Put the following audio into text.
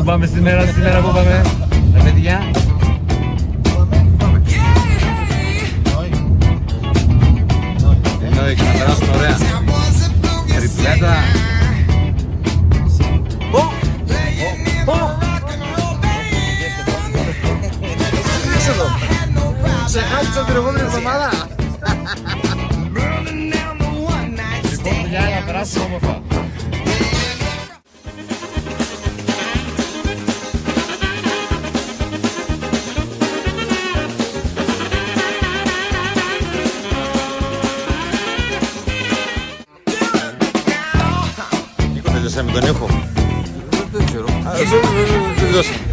πάμε σήμερα που πάμε, τα παιδιά. Εννοεί και να περάσουμε ωραία. Τριπλέτα. Ξεχάσεις την προηγούμενη εβδομάδα. Λοιπόν, παιδιά, να περάσουμε όμορφα. Νίκο, τελειώσαμε τον ήχο. Δεν ξέρω. Τελειώσαμε.